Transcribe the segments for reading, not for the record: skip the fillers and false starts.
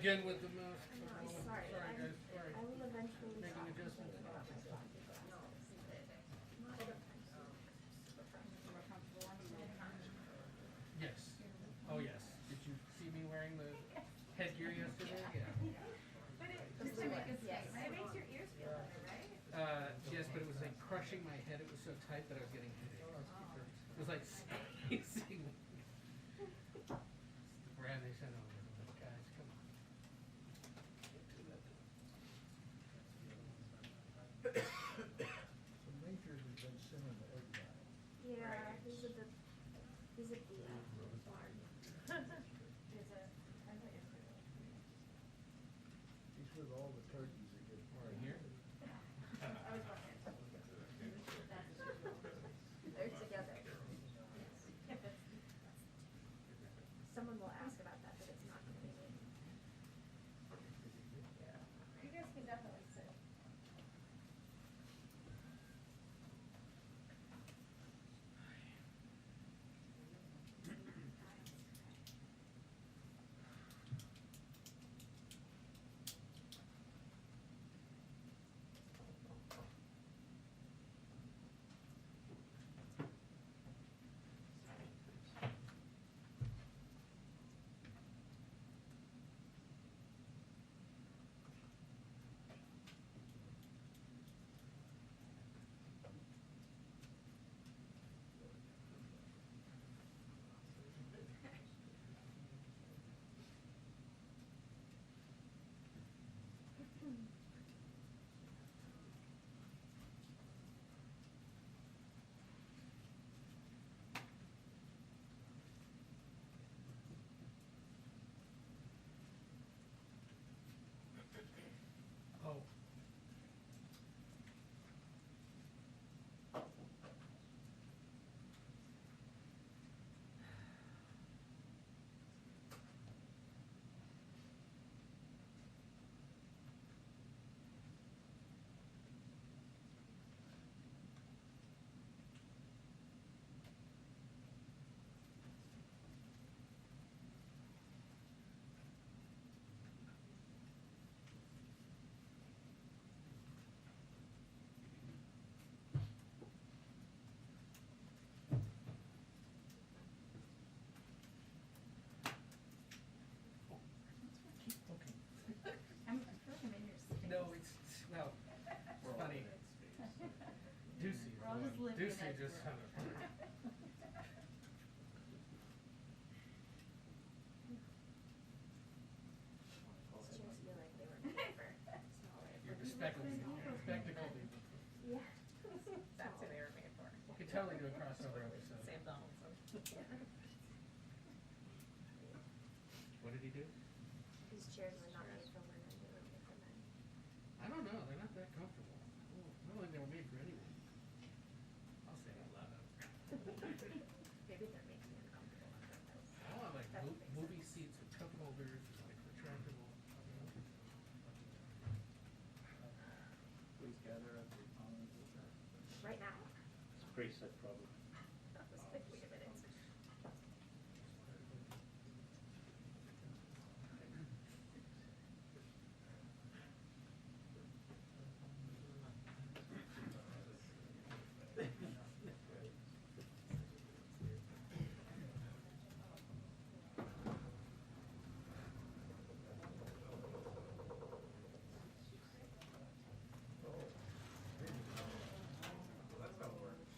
again with the mouse. Sorry, guys, sorry. I will eventually Making stop adjustments. complaining about my foggy Yes. Oh, yes. Did you see me wearing the headgear yesterday? Yeah. But just to make a statement, it makes your ears feel better, right? Yes, but it was like crushing my head. It was so tight that I was getting headache. It was like squeezing. Brad, they sent over. Guys, come on. So Major has been sending the egg guy. Yeah, he's a bit barn. He's with all the turkeys that get Right party. here. They're together. Someone will ask about that, but it's not gonna be me. You guys can definitely sit. Oh. I'm feeling in your space. No, it's well, it's funny. Ducey, We're all just living in Ducey that just world. kind of. These chairs feel like they were made for smaller. You're bespectacled people. Yeah. That's who they were made for. You could totally do a crossover episode. Sam Donaldson. What did he do? These chairs were not made for women, they were made for men. I don't know. They're not that comfortable. I don't think they were made for anyone. I'll say it out loud. Maybe they're making me uncomfortable on purpose. I want like movie seats with cup holders, like retractable. Please gather at the common. Right now? It's pretty sick, probably. That was like, wait a minute. That's how it works.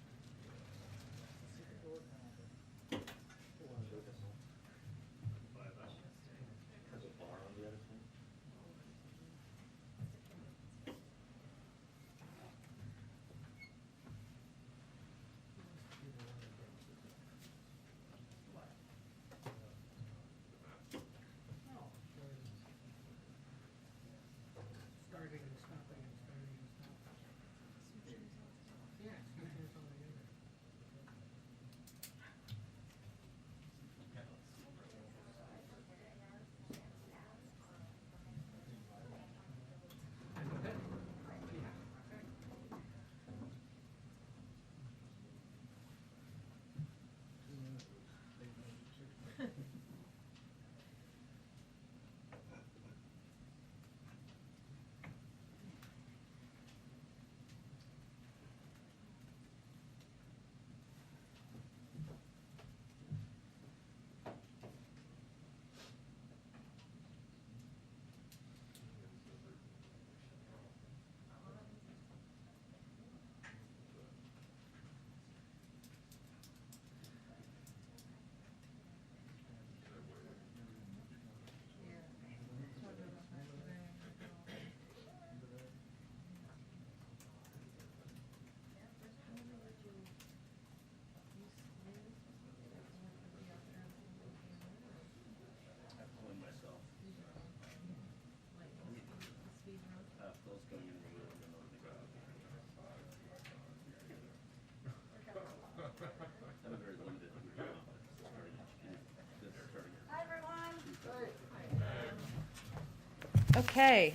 Okay.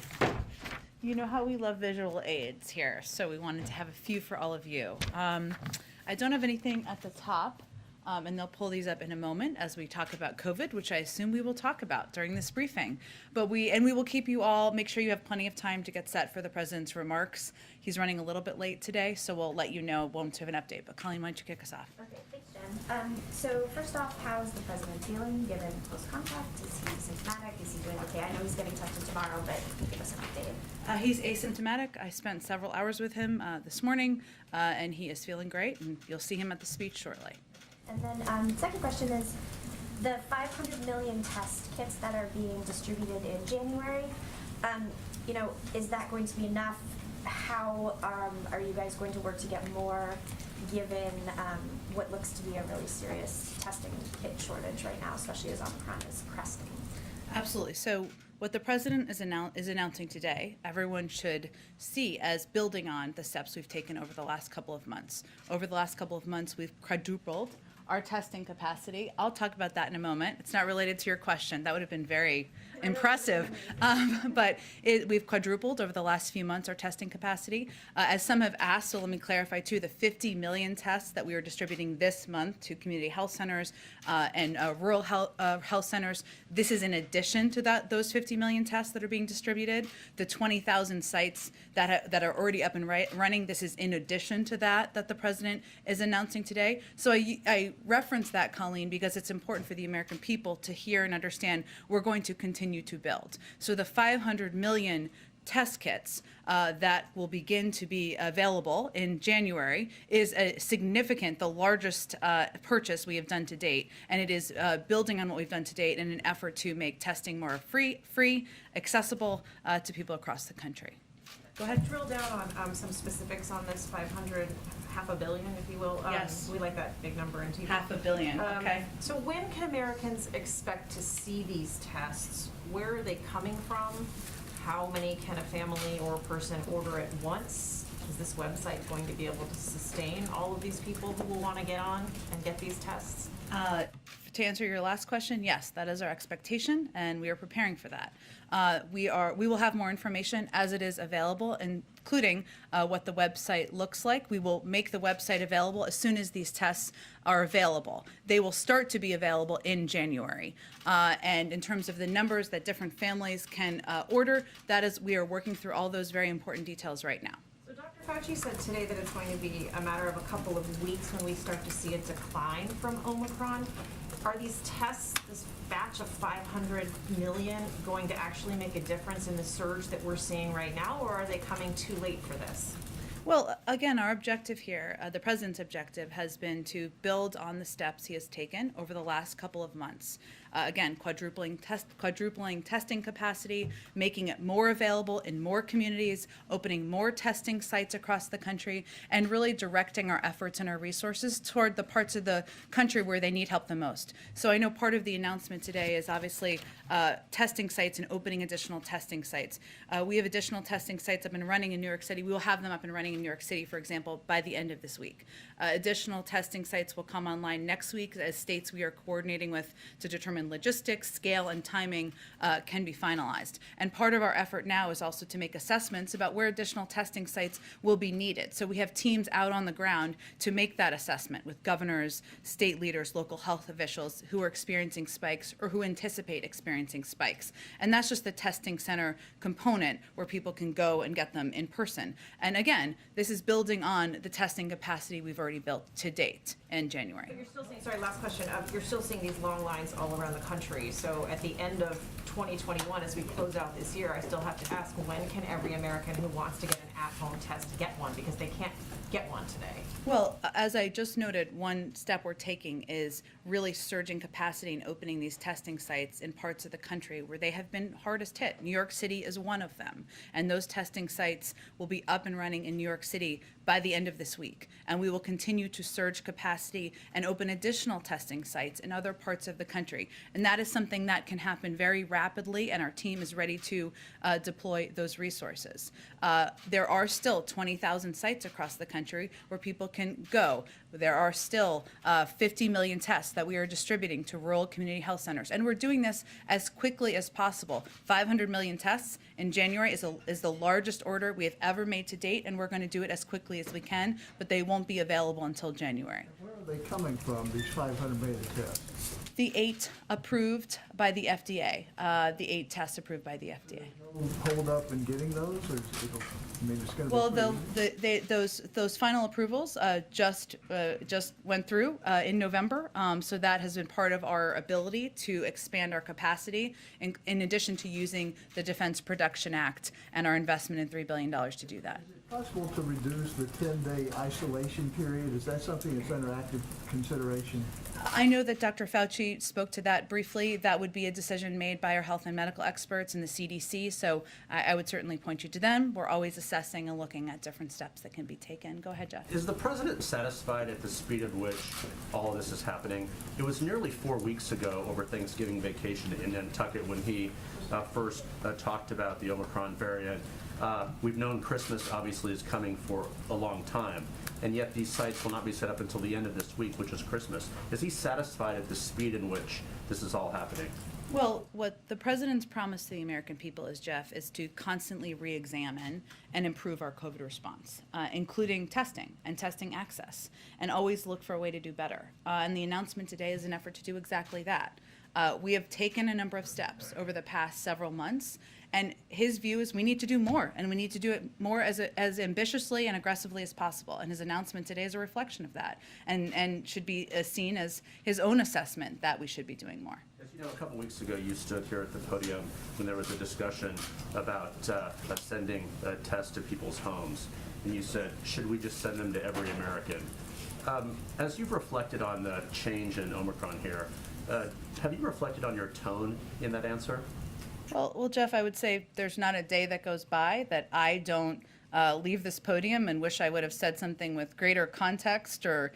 You know how we love visual aids here, so we wanted to have a few for all of you. I don't have anything at the top, and they'll pull these up in a moment as we talk about COVID, which I assume we will talk about during this briefing. But we will keep you all, make sure you have plenty of time to get set for the president's remarks. He's running a little bit late today, so we'll let you know once we have an update. But Colleen, why don't you kick us off? Okay, thanks, Jen. So first off, how is the president feeling given close contact? Is he symptomatic? Is he doing okay? I know he's getting tested tomorrow, but give us an update. He's asymptomatic. I spent several hours with him this morning, and he is feeling great, and you'll see him at the speech shortly. And then second question is, the 500 million test kits that are being distributed in January, is that going to be enough? How are you guys going to work to get more, given what looks to be a really serious testing kit shortage right now, especially as Omicron is cresting? Absolutely. So what the president is announcing today, everyone should see as building on the steps we've taken over the last couple of months. Over the last couple of months, we've quadrupled our testing capacity. I'll talk about that in a moment. It's not related to your question. That would have been very impressive. But we've quadrupled over the last few months our testing capacity. As some have asked, so let me clarify too, the 50 million tests that we are distributing this month to community health centers and rural health centers, this is in addition to those 50 million tests that are being distributed. The 20,000 sites that are already up and running, this is in addition to that the president is announcing today. So I reference that, Colleen, because it's important for the American people to hear and understand we're going to continue to build. So the 500 million test kits that will begin to be available in January is a significant, the largest purchase we have done to date, and it is building on what we've done to date in an effort to make testing more free, accessible to people across the country. Go ahead. Drill down on some specifics on this 500, half a billion, if you will. Yes. We like that big number in TV. $500 million, okay. So when can Americans expect to see these tests? Where are they coming from? How many can a family or person order at once? Is this website going to be able to sustain all of these people who will want to get on and get these tests? To answer your last question, yes, that is our expectation, and we are preparing for that. We will have more information as it is available, including what the website looks like. We will make the website available as soon as these tests are available. They will start to be available in January. And in terms of the numbers that different families can order, we are working through all those very important details right now. So Dr. Fauci said today that it's going to be a matter of a couple of weeks when we start to see a decline from Omicron. Are these tests, this batch of 500 million, going to actually make a difference in the surge that we're seeing right now, or are they coming too late for this? Well, again, our objective here, the president's objective, has been to build on the steps he has taken over the last couple of months. Again, quadrupling testing capacity, making it more available in more communities, opening more testing sites across the country, and really directing our efforts and our resources toward the parts of the country where they need help the most. So I know part of the announcement today is obviously testing sites and opening additional testing sites. We have additional testing sites up and running in New York City. We will have them up and running in New York City, for example, by the end of this week. Additional testing sites will come online next week as states we are coordinating with to determine logistics, scale, and timing can be finalized. And part of our effort now is also to make assessments about where additional testing sites will be needed. So we have teams out on the ground to make that assessment with governors, state leaders, local health officials who are experiencing spikes or who anticipate experiencing spikes. And that's just the testing center component where people can go and get them in person. And again, this is building on the testing capacity we've already built to date in January. But you're still seeing, sorry, last question. You're still seeing these long lines all around the country. So at the end of 2021, as we close out this year, I still have to ask, when can every American who wants to get an at-home test get one? Because they can't get one today. Well, as I just noted, one step we're taking is really surging capacity and opening these testing sites in parts of the country where they have been hardest hit. New York City is one of them. And those testing sites will be up and running in New York City by the end of this week. And we will continue to surge capacity and open additional testing sites in other parts of the country. And that is something that can happen very rapidly, and our team is ready to deploy those resources. There are still 20,000 sites across the country where people can go. There are still 50 million tests that we are distributing to rural community health centers. And we're doing this as quickly as possible. 500 million tests in January is the largest order we have ever made to date, and we're going to do it as quickly as we can, but they won't be available until January. Where are they coming from, these 500 million tests? The 8 approved by the FDA, the 8 tests approved by the FDA. No hold up in getting those, or I mean, it's going to be Well, pretty easy? those final approvals just went through in November, so that has been part of our ability to expand our capacity, in addition to using the Defense Production Act and our investment in $3 billion to do that. Is it possible to reduce the 10-day isolation period? Is that something that's under active consideration? I know that Dr. Fauci spoke to that briefly. That would be a decision made by our health and medical experts in the CDC, so I would certainly point you to them. We're always assessing and looking at different steps that can be taken. Go ahead, Jeff. Is the president satisfied at the speed at which all of this is happening? It was nearly 4 weeks ago over Thanksgiving vacation in Nantucket when he first talked about the Omicron variant. We've known Christmas obviously is coming for a long time, and yet these sites will not be set up until the end of this week, which is Christmas. Is he satisfied at the speed in which this is all happening? Well, what the president's promise to the American people is, Jeff, is to constantly re-examine and improve our COVID response, including testing and testing access, and always look for a way to do better. And the announcement today is an effort to do exactly that. We have taken a number of steps over the past several months, and his view is we need to do more, and we need to do it more as ambitiously and aggressively as possible. And his announcement today is a reflection of that, and should be seen as his own assessment that we should be doing more. As you know, a couple weeks ago, you stood here at the podium when there was a discussion about sending tests to people's homes, and you said, should we just send them to every American? As you've reflected on the change in Omicron here, have you reflected on your tone in that answer? Well, Jeff, I would say there's not a day that goes by that I don't leave this podium and wish I would have said something with greater context or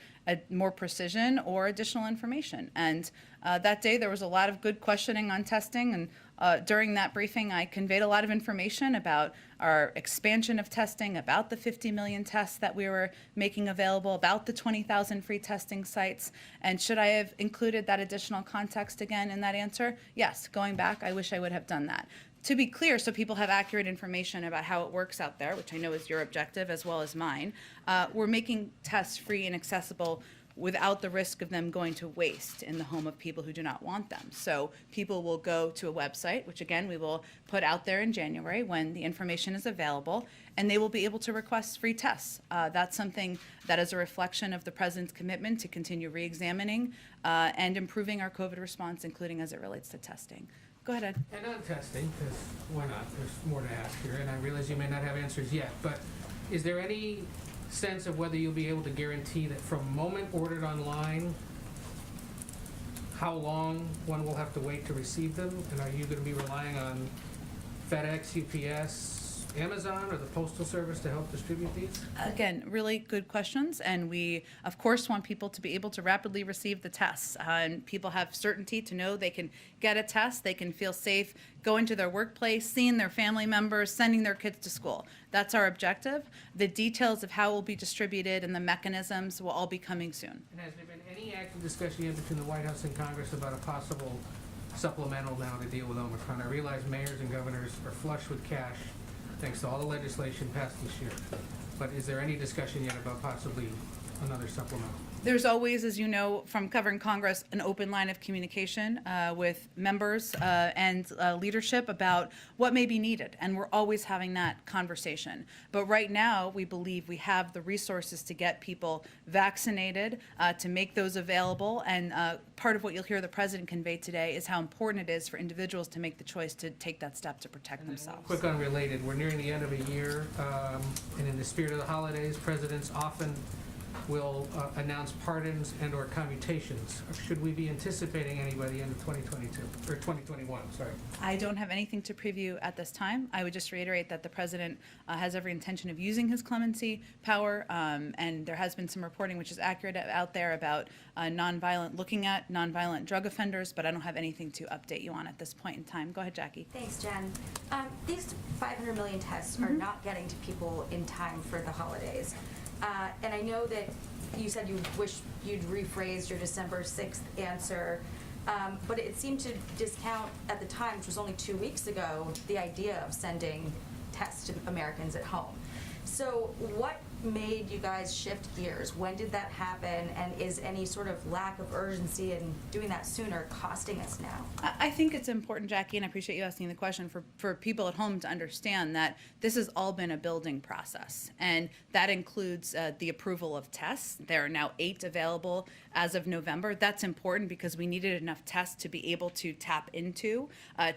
more precision or additional information. And that day there was a lot of good questioning on testing, and during that briefing I conveyed a lot of information about our expansion of testing, about the 50 million tests that we were making available, about the 20,000 free testing sites. And should I have included that additional context again in that answer? Yes, going back, I wish I would have done that. To be clear, so people have accurate information about how it works out there, which I know is your objective as well as mine, we're making tests free and accessible without the risk of them going to waste in the home of people who do not want them. So people will go to a website, which again we will put out there in January when the information is available, and they will be able to request free tests. That's something that is a reflection of the president's commitment to continue re-examining and improving our COVID response, including as it relates to testing. Go ahead, Ed. And on testing, because why not? There's more to ask here, and I realize you may not have answers yet, but is there any sense of whether you'll be able to guarantee that from moment ordered online, how long one will have to wait to receive them? And are you going to be relying on FedEx, UPS, Amazon, or the Postal Service to help distribute these? Again, really good questions, and we, of course, want people to be able to rapidly receive the tests. And people have certainty to know they can get a test, they can feel safe going to their workplace, seeing their family members, sending their kids to school. That's our objective. The details of how it will be distributed and the mechanisms will all be coming soon. And has there been any active discussion yet between the White House and Congress about a possible supplemental now to deal with Omicron? I realize mayors and governors are flush with cash thanks to all the legislation passed this year. But is there any discussion yet about possibly another supplemental? There's always, as you know, from covering Congress, an open line of communication with members and leadership about what may be needed, and we're always having that conversation. But right now, we believe we have the resources to get people vaccinated, to make those available, and part of what you'll hear the president convey today is how important it is for individuals to make the choice to take that step to protect themselves. Quick unrelated, we're nearing the end of a year, and in the spirit of the holidays, presidents often will announce pardons and/or commutations. Should we be anticipating any by the end of 2022, or 2021, sorry? I don't have anything to preview at this time. I would just reiterate that the president has every intention of using his clemency power, and there has been some reporting which is accurate out there about looking at nonviolent drug offenders, but I don't have anything to update you on at this point in time. Go ahead, Jackie. Thanks, Jen. These 500 million tests are not getting to people in time for the holidays. And I know that you said you wish you'd rephrased your December 6th answer, but it seemed to discount at the time, which was only 2 weeks ago, the idea of sending tests to Americans at home. So what made you guys shift gears? When did that happen? And is any sort of lack of urgency in doing that sooner costing us now? I think it's important, Jackie, and I appreciate you asking the question, for people at home to understand that this has all been a building process, and that includes the approval of tests. There are now 8 available as of November. That's important because we needed enough tests to be able to tap into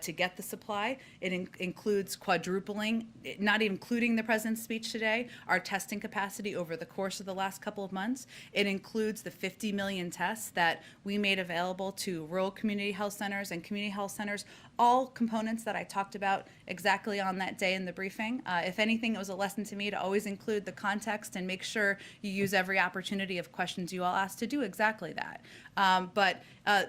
to get the supply. It includes quadrupling, not including the president's speech today, our testing capacity over the course of the last couple of months. It includes the 50 million tests that we made available to rural community health centers and community health centers, all components that I talked about exactly on that day in the briefing. If anything, it was a lesson to me to always include the context and make sure you use every opportunity of questions you all asked to do exactly that. But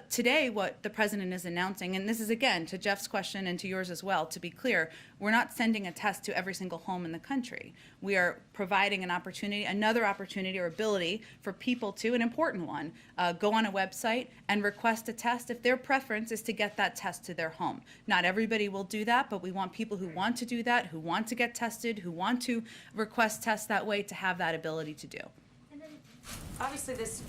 today, what the president is announcing, and this is again to Jeff's question and to yours as well, to be clear, we're not sending a test to every single home in the country. We are providing an opportunity, another opportunity or ability for people to, an important one, go on a website and request a test if their preference is to get that test to their home. Not everybody will do that, but we want people who want to do that, who want to get tested, who want to request tests that way, to have that ability to do. And then, obviously, this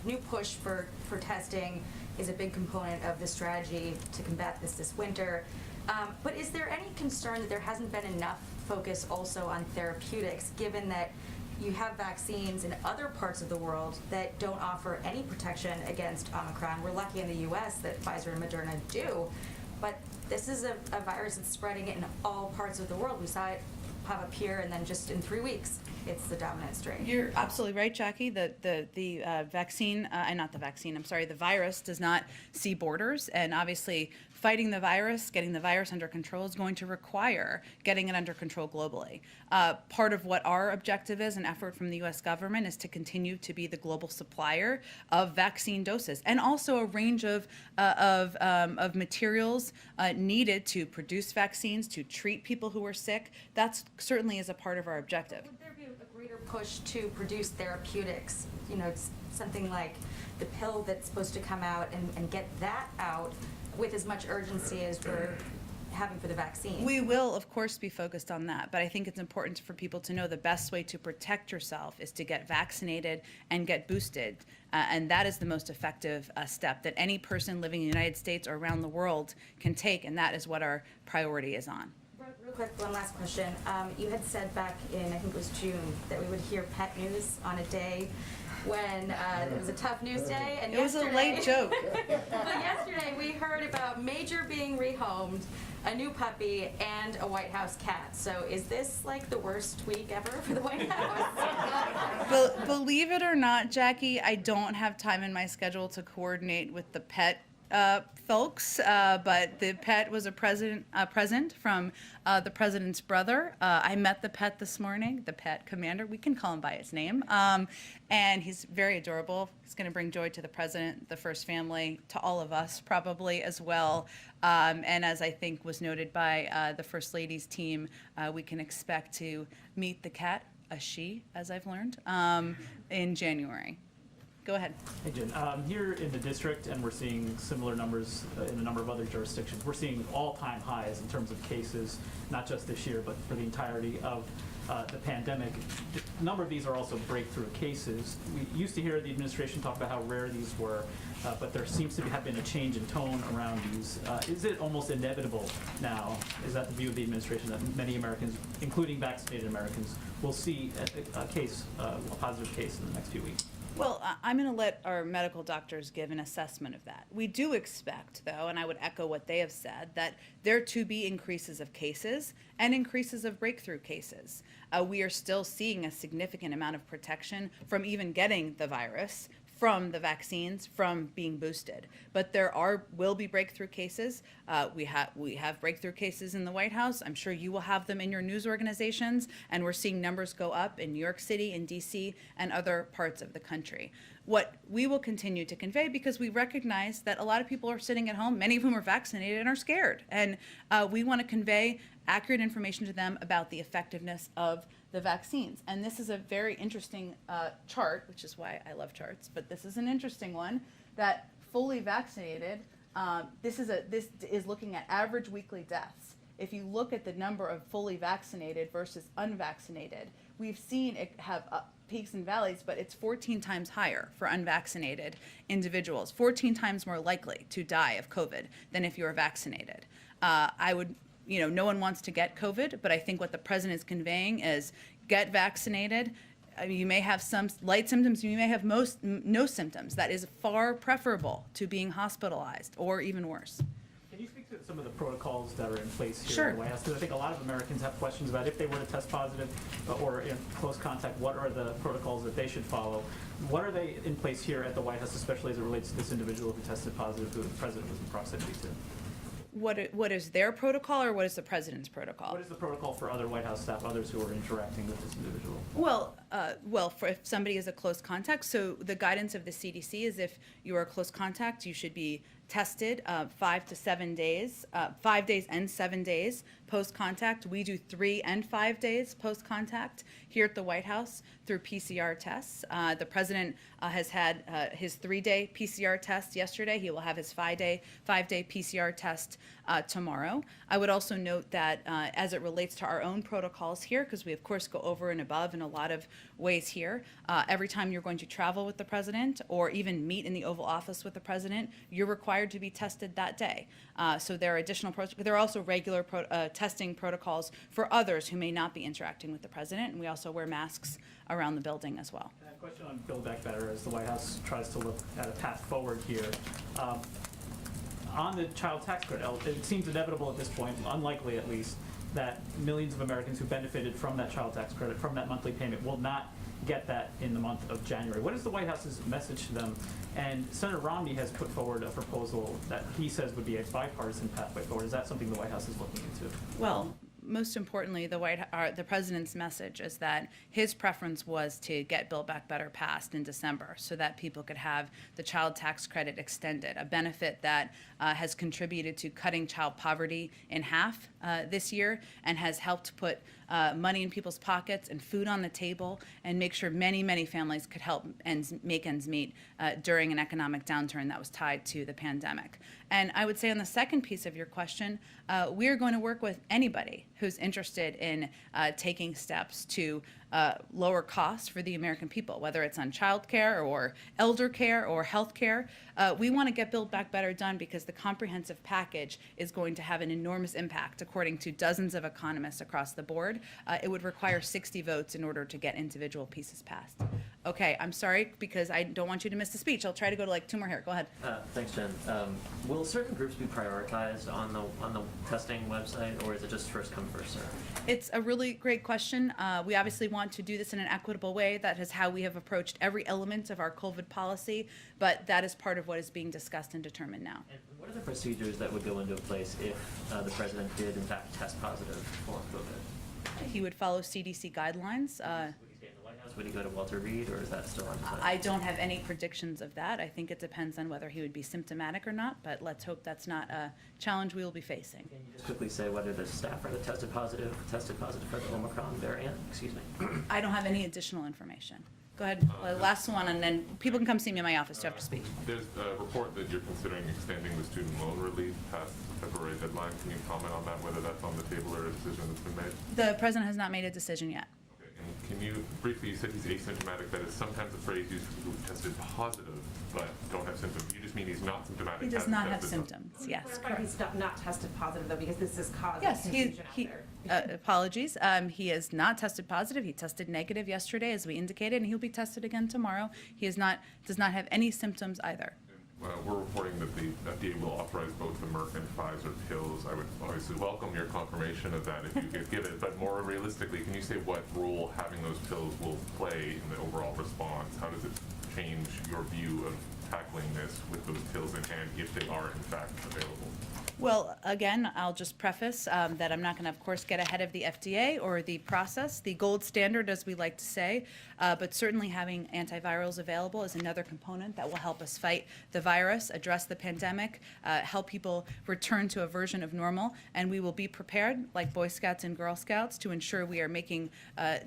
new push for testing is a big component of the strategy to combat this winter. But is there any concern that there hasn't been enough focus also on therapeutics, given that you have vaccines in other parts of the world that don't offer any protection against Omicron? We're lucky in the U.S. that Pfizer and Moderna do, but this is a virus that's spreading in all parts of the world. We saw it pop up here, and then just in 3 weeks, it's the dominant strain. You're absolutely right, Jackie. The vaccine, not the vaccine, I'm sorry, the virus does not see borders, and obviously fighting the virus, getting the virus under control is going to require getting it under control globally. Part of what our objective is, an effort from the U.S. government, is to continue to be the global supplier of vaccine doses, and also a range of materials needed to produce vaccines, to treat people who are sick. That certainly is a part of our objective. Would there be a greater push to produce therapeutics? It's something like the pill that's supposed to come out and get that out with as much urgency as we're having for the vaccine. We will, of course, be focused on that, but I think it's important for people to know the best way to protect yourself is to get vaccinated and get boosted, and that is the most effective step that any person living in the United States or around the world can take, and that is what our priority is on. Real quick, one last question. You had said back in, I think it was June, that we would hear pet news on a day when it was a tough news day. And it was a late joke. But yesterday we heard about Major being rehomed, a new puppy, and a White House cat. So is this like the worst week ever for the White House? Believe it or not, Jackie, I don't have time in my schedule to coordinate with the pet folks, but the pet was a present from the president's brother. I met the pet this morning, the pet commander. We can call him by his name. And he's very adorable. He's going to bring joy to the president, the first family, to all of us probably as well. And as I think was noted by the First Lady's team, we can expect to meet the cat, a she, as I've learned, in January. Go ahead. Hey, Jen. Here in the district, and we're seeing similar numbers in a number of other jurisdictions, we're seeing all-time highs in terms of cases, not just this year, but for the entirety of the pandemic. A number of these are also breakthrough cases. We used to hear the administration talk about how rare these were, but there seems to have been a change in tone around these. Is it almost inevitable now, is that the view of the administration, that many Americans, including vaccinated Americans, will see a positive case in the next few weeks? Well, I'm going to let our medical doctors give an assessment of that. We do expect, though, and I would echo what they have said, that there to be increases of cases and increases of breakthrough cases. We are still seeing a significant amount of protection from even getting the virus, from the vaccines, from being boosted. But there will be breakthrough cases. We have breakthrough cases in the White House. I'm sure you will have them in your news organizations, and we're seeing numbers go up in New York City, in DC, and other parts of the country. What we will continue to convey, because we recognize that a lot of people are sitting at home, many of whom are vaccinated and are scared, and we want to convey accurate information to them about the effectiveness of the vaccines. And this is a very interesting chart, which is why I love charts, but this is an interesting one, that fully vaccinated, this is looking at average weekly deaths. If you look at the number of fully vaccinated versus unvaccinated, we've seen it have peaks and valleys, but it's 14 times higher for unvaccinated individuals, 14 times more likely to die of COVID than if you are vaccinated. No one wants to get COVID, but I think what the president is conveying is get vaccinated. You may have some light symptoms, you may have no symptoms. That is far preferable to being hospitalized or even worse. Can you speak to some of the protocols that are in place here Sure. in the White House? Because I think a lot of Americans have questions about if they were to test positive or in close contact, what are the protocols that they should follow? What are they in place here at the White House, especially as it relates to this individual who tested positive, who the president was in proximity to? What is their protocol, or what is the president's protocol? What is the protocol for other White House staff, others who are interacting with this individual? Well, for if somebody is a close contact, so the guidance of the CDC is if you are a close contact, you should be tested 5 to 7 days, 5 days and 7 days post-contact. We do 3 and 5 days post-contact here at the White House through PCR tests. The president has had his 3-day PCR test yesterday. He will have his 5-day PCR test tomorrow. I would also note that as it relates to our own protocols here, because we of course go over and above in a lot of ways here, every time you're going to travel with the president or even meet in the Oval Office with the president, you're required to be tested that day. So there are additional there are also regular testing protocols for others who may not be interacting with the president, and we also wear masks around the building as well. And a question on Build Back Better as the White House tries to look at a path forward here. On the child tax credit, it seems inevitable at this point, unlikely at least, that millions of Americans who benefited from that child tax credit, from that monthly payment, will not get that in the month of January. What is the White House's message to them? And Senator Romney has put forward a proposal that he says would be a bipartisan pathway forward. Is that something the White House is looking into? Well, most importantly, the president's message is that his preference was to get Build Back Better passed in December so that people could have the child tax credit extended, a benefit that has contributed to cutting child poverty in half this year and has helped put money in people's pockets and food on the table and make sure many, many families could help make ends meet during an economic downturn that was tied to the pandemic. And I would say on the second piece of your question, we are going to work with anybody who's interested in taking steps to lower costs for the American people, whether it's on child care or elder care or health care. We want to get Build Back Better done because the comprehensive package is going to have an enormous impact, according to dozens of economists across the board. It would require 60 votes in order to get individual pieces passed. Okay, I'm sorry, because I don't want you to miss the speech. I'll try to go to like 2 more here. Go ahead. Thanks, Jen. Will certain groups be prioritized on the testing website, or is it just first come, first serve? It's a really great question. We obviously want to do this in an equitable way. That is how we have approached every element of our COVID policy, but that is part of what is being discussed and determined now. And what are the procedures that would go into place if the president did, in fact, test positive for COVID? He would follow CDC guidelines. Would he stay in the White House? Would he go to Walter Reed, or is that still undecided? I don't have any predictions of that. I think it depends on whether he would be symptomatic or not, but let's hope that's not a challenge we will be facing. Can you just quickly say whether the staffer that tested positive for the Omicron variant? Excuse me. I don't have any additional information. Go ahead, last one, and then people can come see me in my office after speech. There's a report that you're considering extending the student loan relief past the February deadline. Can you comment on that, whether that's on the table or a decision that's been made? The president has not made a decision yet. Okay. And can you briefly, you said he's asymptomatic. That is sometimes a phrase used for people who tested positive but don't have symptoms. You just mean he's not symptomatic. He does not have symptoms. Yes, correct. He's not tested positive though, because this is causing Yes, confusion out there. Apologies. He is not tested positive. He tested negative yesterday, as we indicated, and he'll be tested again tomorrow. He does not have any symptoms either. We're reporting that the FDA will authorize both the Merck and Pfizer pills. I would obviously welcome your confirmation of that if you could give it, but more realistically, can you say what role having those pills will play in the overall response? How does it change your view of tackling this with those pills in hand if they are in fact available? Well, again, I'll just preface that I'm not going to, of course, get ahead of the FDA or the process, the gold standard, as we like to say, but certainly having antivirals available is another component that will help us fight the virus, address the pandemic, help people return to a version of normal, and we will be prepared, like Boy Scouts and Girl Scouts, to ensure we are making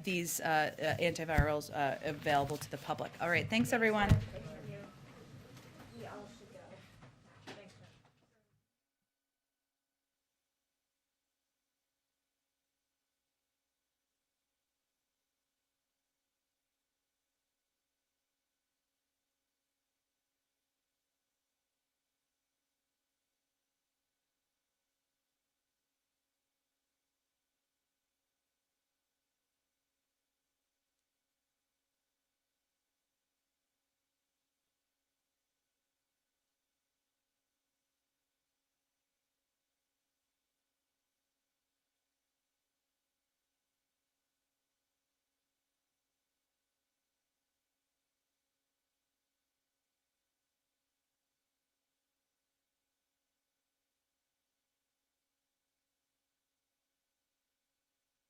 these antivirals available to the public. All right, thanks, everyone.